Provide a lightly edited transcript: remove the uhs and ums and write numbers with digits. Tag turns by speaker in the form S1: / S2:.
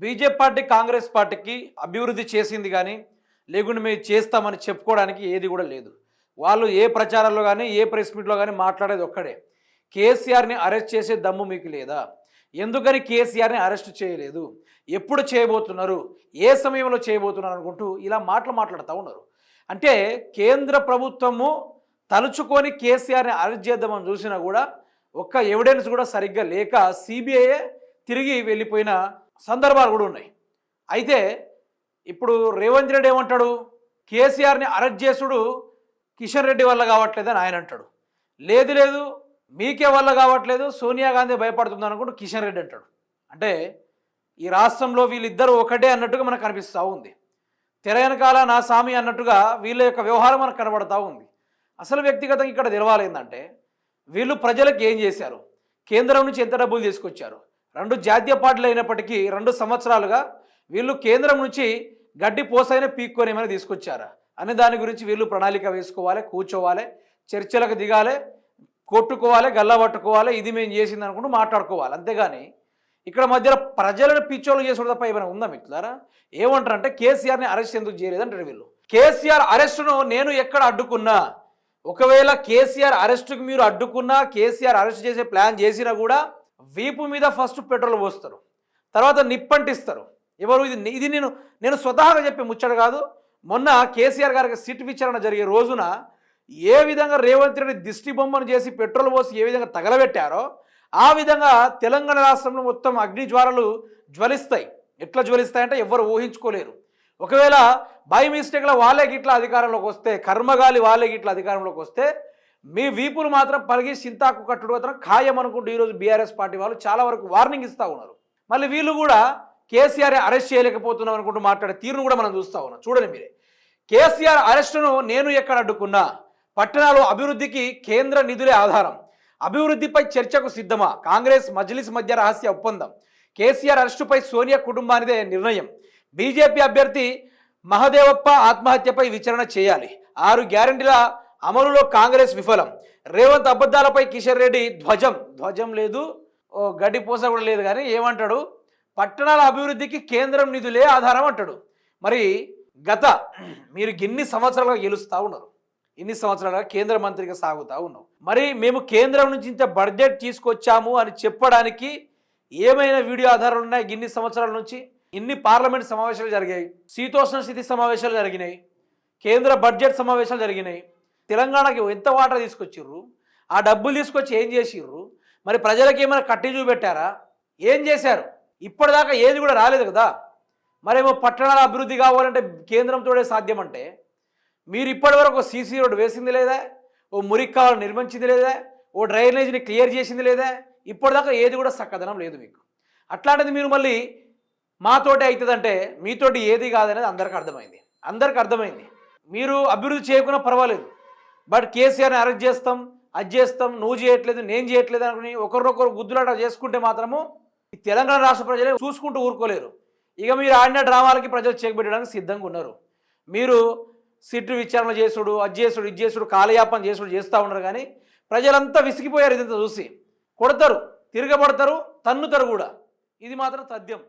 S1: BJP party Congress పార్టీకి అభివృద్ధి చేసింది కానీ లేకుంటే మేము చేస్తామని చెప్పుకోవడానికి ఏది కూడా లేదు. వాళ్ళు ఏ ప్రచారంలో కానీ ఏ ప్రెస్ మీట్లో కానీ మాట్లాడేది ఒక్కడే, కేసీఆర్ని అరెస్ట్ చేసే దమ్ము మీకు లేదా, ఎందుకని కేసీఆర్ని అరెస్ట్ చేయలేదు, ఎప్పుడు చేయబోతున్నారు, ఏ సమయంలో చేయబోతున్నారు అనుకుంటూ ఇలా మాట్లాడుతూ ఉన్నారు. అంటే కేంద్ర ప్రభుత్వము తలుచుకొని కేసీఆర్ని అరెస్ట్ చేద్దామని చూసినా కూడా ఒక్క ఎవిడెన్స్ కూడా సరిగ్గా లేక సిబిఐ తిరిగి వెళ్ళిపోయిన సందర్భాలు కూడా ఉన్నాయి. అయితే ఇప్పుడు రేవంత్ రెడ్డి ఏమంటాడు, కేసీఆర్ని అరెస్ట్ చేసుడు కిషన్ రెడ్డి వల్ల కావట్లేదని ఆయన అంటాడు. లేదు మీకే వల్ల కావట్లేదు, సోనియా గాంధీ భయపడుతుంది అనుకుంటూ కిషన్ రెడ్డి అంటాడు. అంటే ఈ రాష్ట్రంలో వీళ్ళిద్దరూ ఒకటే అన్నట్టుగా మనకు కనిపిస్తూ ఉంది. తెర వెనకాల నా సామి అన్నట్టుగా వీళ్ళ యొక్క వ్యవహారం మనకు కనబడతా ఉంది. అసలు వ్యక్తిగతంగా ఇక్కడ తెలవాలి ఏంటంటే వీళ్ళు ప్రజలకు ఏం చేశారు, కేంద్రం నుంచి ఎంత డబ్బులు తీసుకొచ్చారు, రెండు జాతీయ పార్టీలు అయినప్పటికీ 2 సంవత్సరాలుగా వీళ్ళు కేంద్రం నుంచి గడ్డి పోసైన పీక్కొని ఏమైనా తీసుకొచ్చారా అనే దాని గురించి వీళ్ళు ప్రణాళిక వేసుకోవాలి, కూర్చోవాలి, చర్చలకు దిగాలి, కొట్టుకోవాలి, గల్లబట్టుకోవాలి, ఇది మేము చేసింది అనుకుంటూ మాట్లాడుకోవాలి. అంతేగాని ఇక్కడ మధ్యలో ప్రజలను పిచ్చోళ్ళు చేసుడు తప్ప ఏమైనా ఉందా మిత్రులారా? ఏమంటారంటే కేసీఆర్ని అరెస్ట్ ఎందుకు చేయలేదంటారు వీళ్ళు. కేసీఆర్ అరెస్టును నేను ఎక్కడ అడ్డుకున్నా, ఒకవేళ కేసీఆర్ అరెస్టుకు మీరు అడ్డుకున్నా, కేసీఆర్ అరెస్ట్ చేసే ప్లాన్ చేసినా కూడా వీపు మీద ఫస్ట్ పెట్రోల్ పోస్తారు, తర్వాత నిప్పంటిస్తారు. ఎవరు ఇది నేను స్వతహాగా చెప్పే ముచ్చట కాదు. మొన్న కేసీఆర్ గారికి సిట్ విచారణ జరిగే రోజున ఏ విధంగా రేవంత్ రెడ్డి దిష్టి బొమ్మను చేసి పెట్రోల్ పోసి ఏ విధంగా తగలబెట్టారో ఆ విధంగా తెలంగాణ రాష్ట్రంలో మొత్తం అగ్ని జ్వాలలు జ్వలిస్తాయి. ఎట్లా జ్వలిస్తాయంటే ఎవరు ఊహించుకోలేరు. ఒకవేళ బై మిస్టేక్లో వాళ్ళే గిట్లా అధికారంలోకి వస్తే, కర్మగాలి వాళ్ళే గిట్లా అధికారంలోకి వస్తే మీ వీపులు మాత్రం పలిగి సింతాకు కట్టుడు మాత్రం ఖాయం అనుకుంటూ ఈరోజు బీఆర్ఎస్ పార్టీ వాళ్ళు చాలా వరకు వార్నింగ్ ఇస్తూ ఉన్నారు. మళ్ళీ వీళ్ళు కూడా కేసీఆర్ అరెస్ట్ చేయలేకపోతున్నాం అనుకుంటూ మాట్లాడే తీరును కూడా మనం చూస్తూ ఉన్నాం. చూడండి మీరే, కేసీఆర్ అరెస్టును నేను ఎక్కడ అడ్డుకున్నా, పట్టణాలు అభివృద్ధికి కేంద్ర నిధులే ఆధారం, అభివృద్ధిపై చర్చకు సిద్ధమా, కాంగ్రెస్ మజ్లిస్ మధ్య రహస్య ఒప్పందం, కేసీఆర్ అరెస్టుపై సోనియా కుటుంబానిదే నిర్ణయం, బీజేపీ అభ్యర్థి మహదేవప్ప ఆత్మహత్యపై విచారణ చేయాలి, 6 గ్యారెంటీల అమలులో కాంగ్రెస్ విఫలం, రేవంత్ అబద్ధాలపై కిషన్ రెడ్డి ధ్వజం లేదు, గడ్డి పూస కూడా లేదు, కానీ ఏమంటాడు, పట్టణాల అభివృద్ధికి కేంద్రం నిధులే ఆధారం అంటాడు. మరి మీరు ఇన్ని సంవత్సరాలుగా గెలుస్తూ ఉన్నారు, ఇన్ని సంవత్సరాలుగా కేంద్ర మంత్రిగా సాగుతూ ఉన్నాం. మరి మేము కేంద్రం నుంచి ఇంత బడ్జెట్ తీసుకొచ్చాము అని చెప్పడానికి ఏమైనా వీడియో ఆధారాలు ఉన్నాయి? ఇన్ని సంవత్సరాల నుంచి ఇన్ని పార్లమెంట్ సమావేశాలు జరిగాయి, శీతోష్ణ స్థితి సమావేశాలు జరిగినాయి, కేంద్ర బడ్జెట్ సమావేశాలు జరిగినాయి. తెలంగాణకి ఎంత వాటా తీసుకొచ్చిర్రు, ఆ డబ్బులు తీసుకొచ్చి ఏం చేసిర్రు, మరి ప్రజలకు ఏమైనా కట్టి చూపెట్టారా, ఏం చేశారు? ఇప్పటిదాకా ఏది కూడా రాలేదు కదా. మరేమో పట్టణాల అభివృద్ధి కావాలంటే కేంద్రంతోనే సాధ్యం అంటే మీరు ఇప్పటివరకు సీసీ రోడ్డు వేసింది లేదా, ఓ మురికి కావాలని నిర్మించింది లేదా, ఓ డ్రైనేజీని క్లియర్ చేసింది లేదా? ఇప్పటిదాకా ఏది కూడా చక్కదనం లేదు మీకు. అట్లాంటిది మీరు మళ్ళీ మాతోటి అవుతుందంటే మీతోటి ఏది కాదనేది అందరికీ అర్థమైంది. మీరు అభివృద్ధి చేయకున్నా పర్వాలేదు, బట్ కేసీఆర్ని అరెస్ట్ చేస్తాం, అది చేస్తాం, నువ్వు చేయట్లేదు నేను చేయట్లేదు అనుకుని ఒకరినొకరు గుద్దులాట చేసుకుంటే మాత్రము ఈ తెలంగాణ రాష్ట్ర ప్రజలే చూసుకుంటూ ఊరుకోలేరు. ఇక మీరు ఆడిన డ్రామాలకి ప్రజలు చెక్ పెట్టడానికి సిద్ధంగా ఉన్నారు. మీరు సిట్టు విచారణ చేసుడు, అది చేసుడు, ఇది చేసుడు, కాలయాపన చేసుడు చేస్తూ ఉన్నారు. కానీ ప్రజలంతా విసిగిపోయారు. ఇదంతా చూసి కొడతారు, తిరగబడతారు, తన్నుతారు కూడా. ఇది మాత్రం తథ్యం.